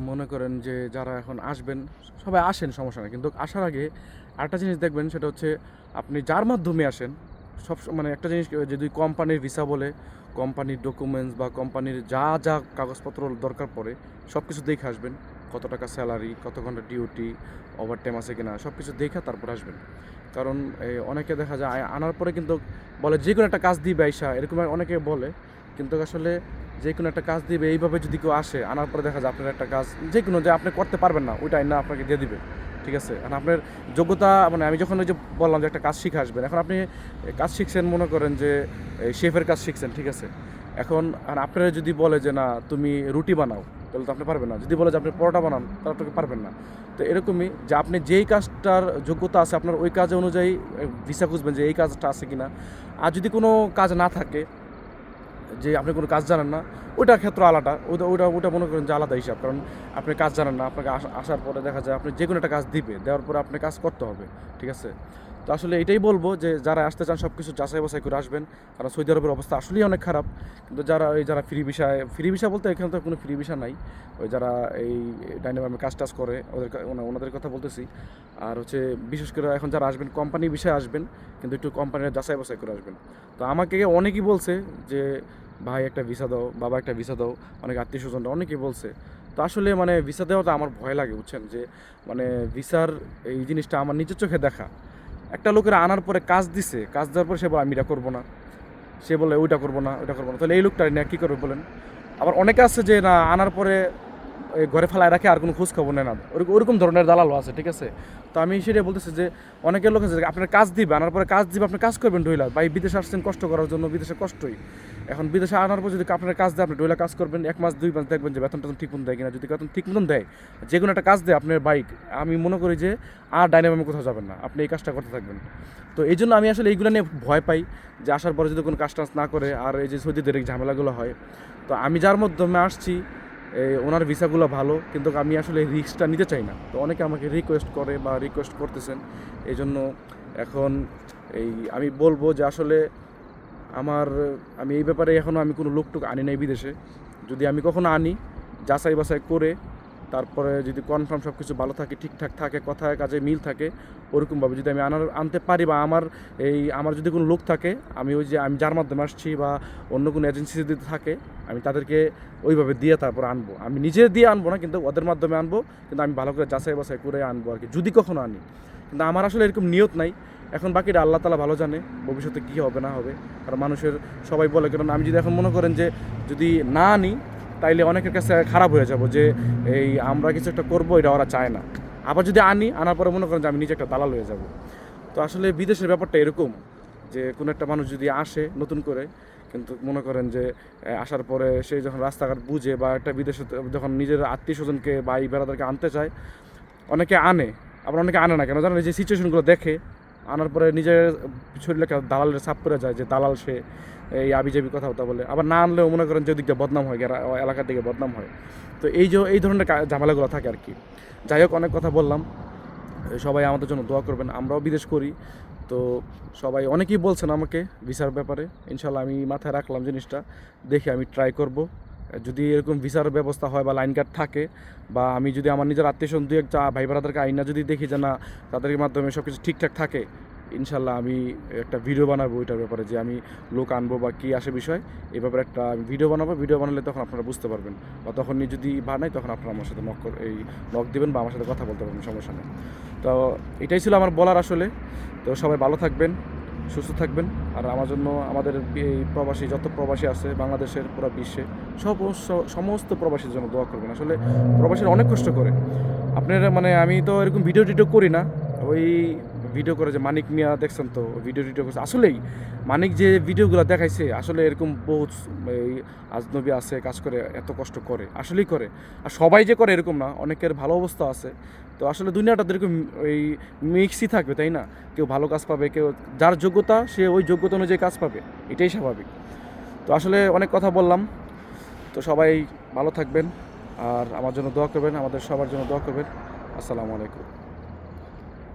মনে করেন যে যারা এখন আসবেন, সবাই আসেন, সমস্যা নেই, কিন্তু আসার আগে আরেকটা জিনিস দেখবেন, সেটা হচ্ছে আপনি যার মাধ্যমে আসেন মানে একটা জিনিস, যদি কোম্পানির ভিসা বলে, কোম্পানির ডকুমেন্টস বা কোম্পানির যা যা কাগজপত্র দরকার পড়ে সব কিছু দেখে আসবেন। কত টাকা স্যালারি, কত ঘন্টা ডিউটি, ওভার টাইম আছে কিনা, সব কিছু দেখে তারপর আসবেন। কারণ অনেকে দেখা যায় আনার পরে কিন্তু বলে যে কোনো একটা কাজ দিবে আইসা, এরকম অনেকে বলে, কিন্তু আসলে যে কোনো একটা কাজ দিবে এইভাবে যদি কেউ আসে, আনার পরে দেখা যায় আপনার একটা কাজ যে কোনো যে আপনি করতে পারবেন না, ওইটাই না আপনাকে দিয়ে দিবে। ঠিক আছে, এখন আপনার যোগ্যতা, মানে আমি যখন ওই যে বললাম যে একটা কাজ শিখে আসবেন, এখন আপনি কাজ শিখছেন, মনে করেন যে শেফের কাজ শিখছেন, ঠিক আছে। এখন আর আপনারা যদি বলে যে না তুমি রুটি বানাও, তাহলে তো আপনি পারবেন না। যদি বলে যে আপনি পরোটা বানান, তাহলে আপনি পারবেন না। তো এরকমই যে আপনি যেই কাজটার যোগ্যতা আছে আপনার, ওই কাজে অনুযায়ী ভিসা খুঁজবেন যে এই কাজটা আছে কিনা। আর যদি কোনো কাজ না থাকে, যে আপনি কোনো কাজ জানেন না, ওইটার ক্ষেত্র আলাদা, ওটা ওটা ওটা মনে করেন যে আলাদা হিসাব। কারণ আপনি কাজ জানেন না, আপনাকে আসার পরে দেখা যায় আপনি যে কোনো একটা কাজ দেওয়ার পরে আপনি কাজ করতে হবে। ঠিক আছে, তো আসলে এটাই বলবো যে যারা আসতে চান সব কিছু যাচাই বাছাই করে আসবেন। কারণ সৌদি আরবের অবস্থা আসলেই অনেক খারাপ। কিন্তু যারা ফ্রি ভিসা বলতে এখানে তো কোনো ফ্রি ভিসা নাই, ওই যারা এই ডাইনামামে কাজ টাজ করে ওনাদের কথা বলতেছি। আর হচ্ছে বিশেষ করে এখন যারা আসবেন কোম্পানি বিষয়ে আসবেন, কিন্তু একটু কোম্পানির যাচাই বাছাই করে আসবেন। তো আমাকে অনেকেই বলছে যে ভাই একটা ভিসা দাও, বাবা একটা ভিসা দাও, অনেক আত্মীয় স্বজনরা অনেকেই বলছে। তো আসলে মানে ভিসা দেওয়াটা আমার ভয় লাগে, বুঝছেন, যে মানে ভিসার এই জিনিসটা আমার নিজের চোখে দেখা। একটা লোকের আনার পরে কাজ দিছে, কাজ দেওয়ার পরে সে বলে আমি এটা করবো না, সে বলে ওইটা করবো না, ওইটা করবো না, তাহলে এই লোকটা নিয়ে কী করবে বলেন। আবার অনেকে আছে যে না আনার পরে ঘরে ফেলায় রাখে, আর কোনো খোঁজ খবর নেয় না, ওরকম ধরনের দালালও আছে। ঠিক আছে, তো আমি সেটাই বলতেছি যে অনেকের লোক আছে যে আপনার কাজ দিবে, আনার পরে কাজ দিবে, আপনি কাজ করবেন ডইলা, ভাই বিদেশে আসছেন কষ্ট করার জন্য, বিদেশে কষ্টই। এখন বিদেশে আনার পর যদি আপনার কাজ দেয়, আপনি ডইলা কাজ করবেন 1 মাস 2 মাস, দেখবেন যে বেতন টেতন ঠিক মতন দেয় কিনা। যদি বেতন ঠিক মতন দেয়, যে কোনো একটা কাজ দেয় আপনার বাইক, আমি মনে করি যে আর ডাইনামামে কোথাও যাবেন না, আপনি এই কাজটা করতে থাকবেন। তো এই জন্য আমি আসলে এইগুলো নিয়ে ভয় পাই, যে আসার পরে যদি কোনো কাজ টাজ না করে, আর এই যে সৌদিদের এই ঝামেলাগুলো হয়। তো আমি যার মাধ্যমে আসছি, ওনার ভিসাগুলো ভালো, কিন্তু আমি আসলে রিস্কটা নিতে চাই না। তো অনেকে আমাকে রিকোয়েস্ট করে বা রিকোয়েস্ট করতেছেন, এই জন্য এখন আমি বলবো যে আসলে আমি এই ব্যাপারে এখনও আমি কোনো লোকটুক আনি নাই বিদেশে। যদি আমি কখনো আনি, যাচাই বাছাই করে তারপরে যদি কনফার্ম সব কিছু ভালো থাকে, ঠিকঠাক থাকে, কথায় কাজে মিল থাকে, ওরকমভাবে যদি আমি আনতে পারি, বা আমার যদি কোনো লোক থাকে, আমি আমি যার মাধ্যমে আসছি বা অন্য কোনো এজেন্সি যদি থাকে, আমি তাদেরকে ওইভাবে দিয়ে তারপর আনবো। আমি নিজে দিয়ে আনবো না, কিন্তু ওদের মাধ্যমে আনবো, কিন্তু আমি ভালো করে যাচাই বাছাই করে আনবো আর কি, যদি কখনো আনি। কিন্তু আমার আসলে এরকম নিয়ত নাই। এখন বাকিটা আল্লাহ তাআলা ভালো জানে ভবিষ্যতে কী হবে না হবে। কারণ মানুষের সবাই বলে, কারণ আমি যদি এখন মনে করেন যে যদি না আনি, তাইলে অনেকের কাছে খারাপ হয়ে যাব, যে আমরা কিছু একটা করবো, এটা ওরা চায় না। আবার যদি আনার পরে মনে করেন যে আমি নিজে একটা দালাল হয়ে যাব। তো আসলে বিদেশের ব্যাপারটা এরকম, যে কোনো একটা মানুষ যদি আসে নতুন করে, কিন্তু মনে করেন যে আসার পরে সে যখন রাস্তাঘাট বুঝে, বা একটা বিদেশে যখন নিজের আত্মীয় স্বজনকে বা এই বেড়াদেরকে আনতে চায়, অনেকে আনে, আবার অনেকে আনে না। কেন জানেন, যে সিচুয়েশনগুলো দেখে, আনার পরে নিজের শরীরে দালালের ছাপ করে যায়, যে দালাল সে, এই আবিজাবি কথাবার্তা বলে। আবার না আনলেও মনে করেন যে ওদিকটা বদনাম হয়, এলাকার দিকে বদনাম হয়। তো এই ধরনের ঝামেলাগুলো থাকে আর কি। যাই হোক, অনেক কথা বললাম। সবাই আমাদের জন্য দোয়া করবেন, আমরাও বিদেশ করি। তো সবাই অনেকেই বলছেন আমাকে ভিসার ব্যাপারে, ইনশাল্লাহ আমি মাথায় রাখলাম জিনিসটা, দেখি আমি ট্রাই করব। যদি এরকম ভিসার ব্যবস্থা হয় বা লাইন কার্ড থাকে, বা আমি যদি আমার নিজের আত্মীয়স্বজন দু একটা ভাই ব্রাদারকে আইনা যদি দেখি যে না তাদের মাধ্যমে সব কিছু ঠিকঠাক থাকে, ইনশাল্লাহ আমি একটা ভিডিও বানাবো ওইটার ব্যাপারে, যে আমি লোক আনবো বা কী আসে বিষয়, এই ব্যাপারে একটা ভিডিও বানাবো। ভিডিও বানালে তখন আপনারা বুঝতে পারবেন, বা তখনই যদি বানাই তখন আপনারা আমার সাথে নক দেবেন বা আমার সাথে কথা বলতে পারবেন, সমস্যা নেই। তো এটাই ছিল আমার বলার আসলে। তো সবাই ভালো থাকবেন, সুস্থ থাকবেন। আর আমার জন্য আমাদের এই প্রবাসী যত প্রবাসী আছে বাংলাদেশের, পুরো বিশ্বে সমস্ত প্রবাসীর জন্য দোয়া করবেন। আসলে প্রবাসীরা অনেক কষ্ট করে। আপনারা মানে আমি তো এরকম ভিডিও করি না, ওই ভিডিও করে যে মানিক মিয়া দেখছেন তো ভিডিও করছে, আসলেই মানিক যে ভিডিওগুলো দেখাইছে, আসলে এরকম বহুত এই আজনবী আছে কাজ করে, এত কষ্ট করে, আসলেই করে। আর সবাই যে করে এরকম না, অনেকের ভালো অবস্থা আছে। তো আসলে দুনিয়াটা এরকম এই মিক্সই থাকবে, তাই না? কেউ ভালো কাজ পাবে, কেউ যার যোগ্যতা সে ওই যোগ্যতা অনুযায়ী কাজ পাবে, এটাই স্বাভাবিক। তো আসলে অনেক কথা বললাম। তো সবাই ভালো থাকবেন, আর আমার জন্য দোয়া করবেন, আমাদের সবার জন্য দোয়া করবেন। আসসালামু আলাইকুম।